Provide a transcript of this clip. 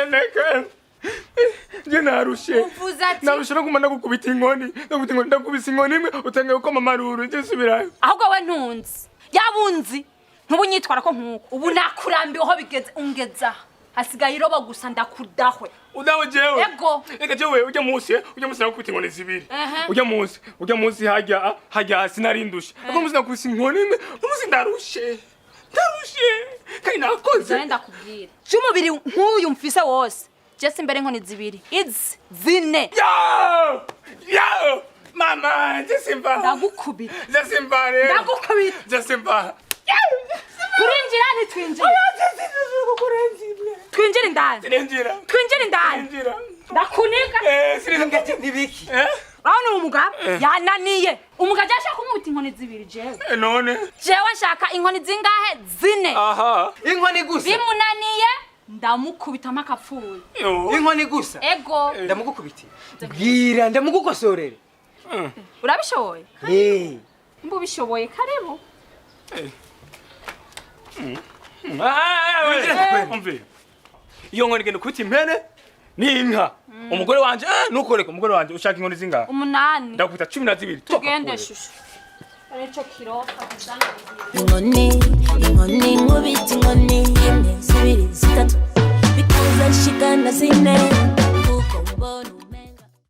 neka je narushe uvuze ati narushe no kumana gukubita inkoni ndakubisa inkoni imwe utangaye ko mamaruru nje subirayo ahubwo we ntunzi yabunzi ntubunyitwara ko nkuko ubu nakurambiwe ho bigeze ungeza hasigaye iroba gusa ndakudahwe udaho jewe ego reka jewe ujya munsi nakubita inkoni zibiri ujya munsi hajya sinarindushe ako munsi nakubisa inkoni imwe umunsi ndarushe kandi nakoze ndakubwira cy'umubiri nk'uyu mfise wose Jesse mbere inkoni zibiri izi zine yo mama Jesimba ndagukubita Jesimba turinjira ntitwinjire twinjire indani ndakuniga siringa nibiki urabona umugabo yananiye umugabo ashaka kumwita inkoni zibiri jewe none jewe nshaka inkoni zingahe zine aha inkoni gusa bimunaniye ndamukubita makapfuye inkoni gusa ego ndamugukubita bwira ndamugukosorere urabishoboye mbu bishoboye karibu umve iyo nkoni genda kubita impene n'inka umugore wanje nukoreka umugore wanje ushaka inkoni zingahe 8 ndakubita 12 tugende shusho arecho kiroka inkoni nkubita inkoni imwe zibiri zitatu bikuza nshikana zine kuko mbona